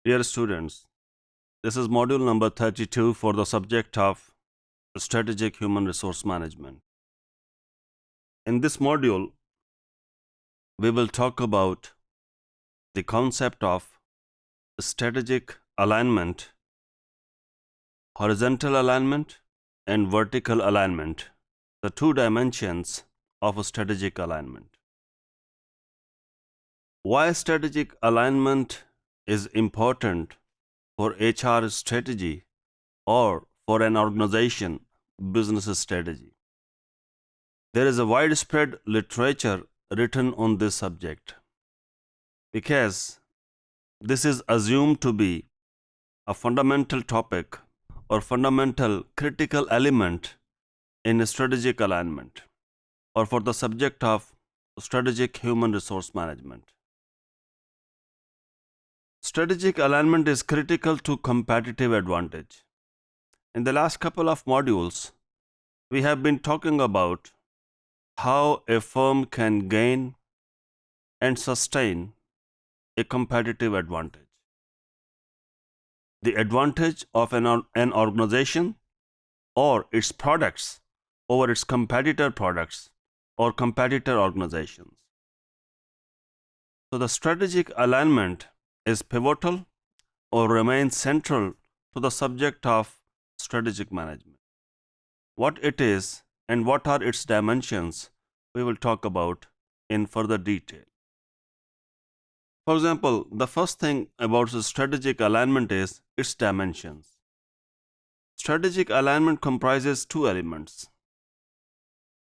Dear students, this is module number 32 for the subject of Strategic Human Resource Management. In this module, we will talk about the concept of strategic alignment, horizontal alignment, and vertical alignment, the two dimensions of a strategic alignment. Why strategic alignment is important for HR strategy or for an organization business strategy. There is a widespread literature written on this subject because this is assumed to be a fundamental topic or fundamental critical element in strategic alignment or for the subject of strategic human resource management. Strategic alignment is critical to competitive advantage. In the last couple of modules, we have been talking about how a firm can gain and sustain a competitive advantage. The advantage of an organization or its products over its competitor products or competitor organizations. So the strategic alignment is pivotal or remains central to the subject of strategic management. What it is and what are its dimensions, we will talk about in further detail. For example, the first thing about the strategic alignment is its dimensions. Strategic alignment comprises two elements: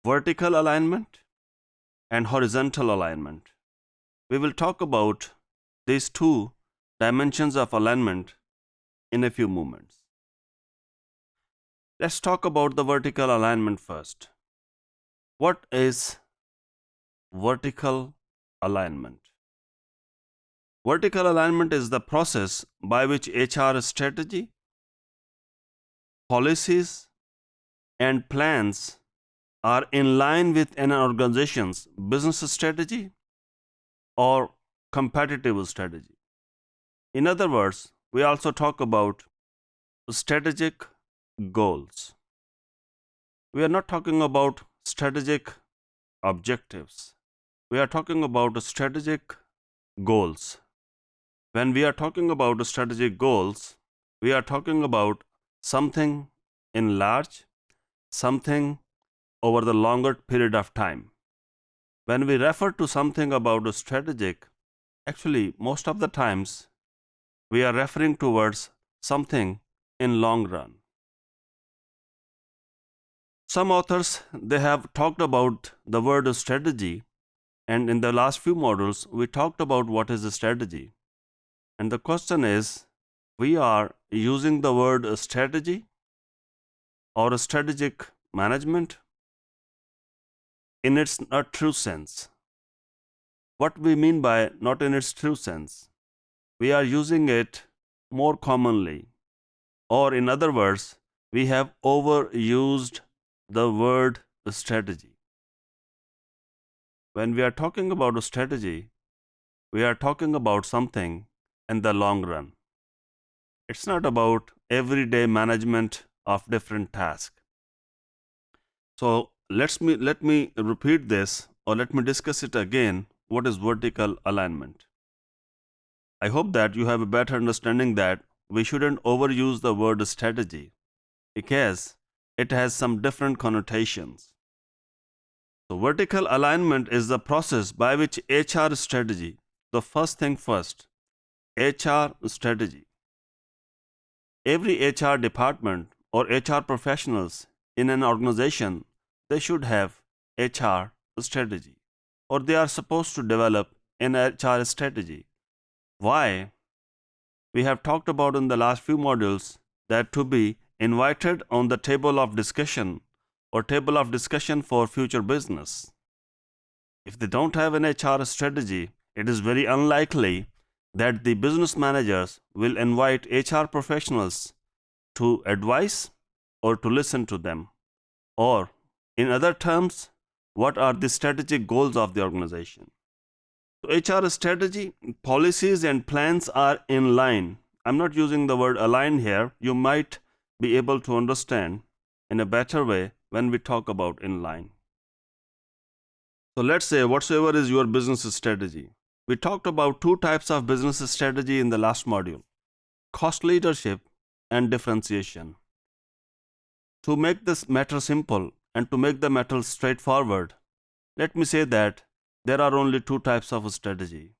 vertical alignment and horizontal alignment. We will talk about these two dimensions of alignment in a few moments. Let's talk about the vertical alignment first. What is vertical alignment? Vertical alignment is the process by which HR strategy, policies, and plans are in line with an organization's business strategy or competitive strategy. In other words, we also talk about strategic goals. We are not talking about strategic objectives. We are talking about strategic goals. When we are talking about strategic goals, we are talking about something in large, something over the longer period of time. When we refer to something about strategic, actually most of the times we are referring towards something in long run. Some authors, they have talked about the word strategy, and in the last few modules we talked about what is a strategy. And the question is, we are using the word strategy or strategic management in its not true sense. What we mean by not in its true sense? We are using it more commonly, or in other words, we have overused the word strategy. When we are talking about a strategy, we are talking about something in the long run. It's not about everyday management of different tasks. So let me repeat this, or let me discuss it again. What is vertical alignment? I hope that you have a better understanding that we shouldn't overuse the word strategy because it has some different connotations. So vertical alignment is the process by which HR strategy, the first thing first, HR strategy. Every HR department or HR professionals in an organization, they should have HR strategy, or they are supposed to develop an HR strategy. Why? We have talked about in the last few modules that to be invited on the table of discussion or table of discussion for future business. If they don't have an HR strategy, it is very unlikely that the business managers will invite HR professionals to advise or to listen to them. Or, in other terms, what are the strategic goals of the organization? So HR strategy, policies and plans are in line. I'm not using the word align here. You might be able to understand in a better way when we talk about in line. So let's say whatsoever is your business strategy. We talked about two types of business strategy in the last module: cost leadership and differentiation. To make this matter simple and to make the matter straightforward, let me say that there are only two types of strategy,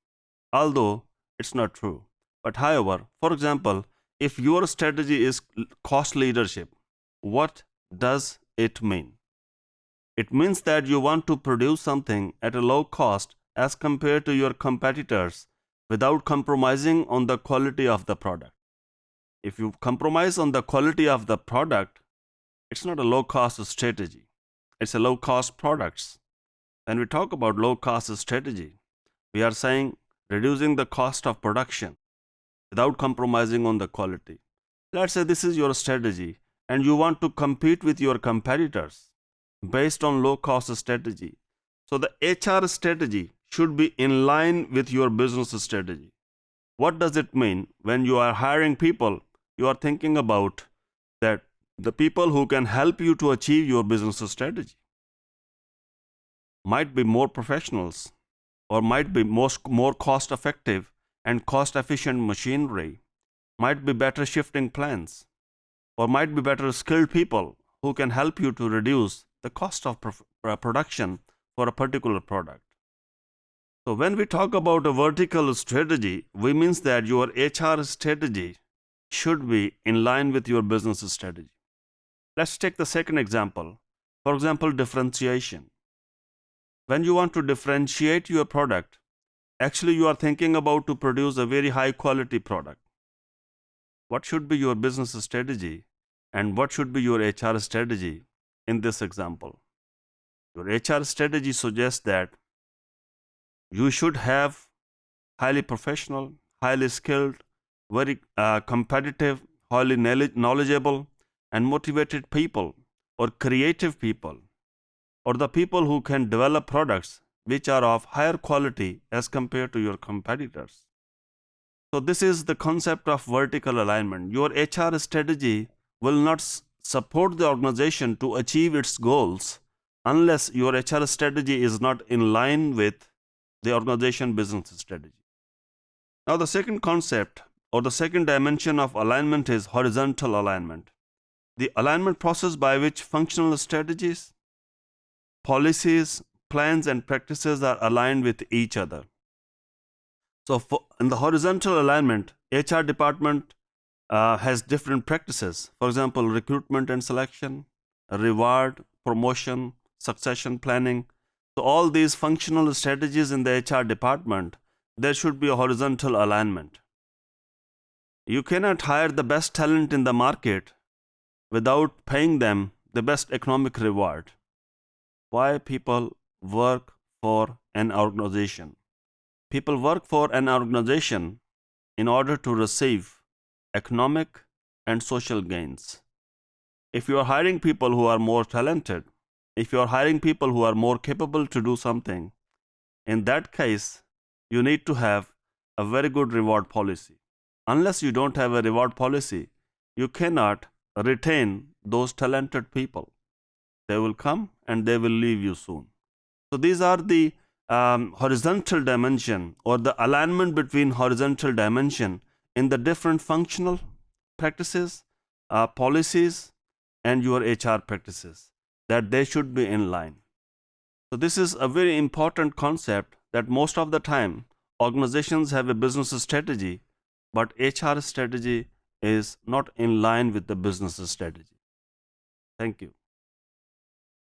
although it's not true. But however, for example, if your strategy is cost leadership, what does it mean? It means that you want to produce something at a low cost as compared to your competitors without compromising on the quality of the product. If you compromise on the quality of the product, it's not a low cost strategy. It's a low cost products. When we talk about low cost strategy, we are saying reducing the cost of production without compromising on the quality. Let's say this is your strategy and you want to compete with your competitors based on low cost strategy. So the HR strategy should be in line with your business strategy. What does it mean? When you are hiring people, you are thinking about that the people who can help you to achieve your business strategy might be more professionals, or might be more cost effective and cost efficient machinery, might be better shifting plans, or might be better skilled people who can help you to reduce the cost of production for a particular product. So when we talk about a vertical strategy, we means that your HR strategy should be in line with your business strategy. Let's take the second example. For example, differentiation. When you want to differentiate your product, actually you are thinking about to produce a very high quality product. What should be your business strategy and what should be your HR strategy in this example? Your HR strategy suggests that you should have highly professional, highly skilled, very competitive, highly knowledgeable and motivated people, or creative people, or the people who can develop products which are of higher quality as compared to your competitors. So this is the concept of vertical alignment. Your HR strategy will not support the organization to achieve its goals unless your HR strategy is not in line with the organization business strategy. Now the second concept or the second dimension of alignment is horizontal alignment. The alignment process by which functional strategies, policies, plans and practices are aligned with each other. So in the horizontal alignment, HR department has different practices. For example, recruitment and selection, reward, promotion, succession planning. So all these functional strategies in the HR department, there should be a horizontal alignment. You cannot hire the best talent in the market without paying them the best economic reward. Why people work for an organization? People work for an organization in order to receive economic and social gains. If you are hiring people who are more talented, if you are hiring people who are more capable to do something, in that case, you need to have a very good reward policy. Unless you don't have a reward policy, you cannot retain those talented people. They will come and they will leave you soon. So these are the horizontal dimension or the alignment between horizontal dimension in the different functional practices, policies, and your HR practices, that they should be in line. So this is a very important concept that most of the time organizations have a business strategy, but HR strategy is not in line with the business strategy. Thank you.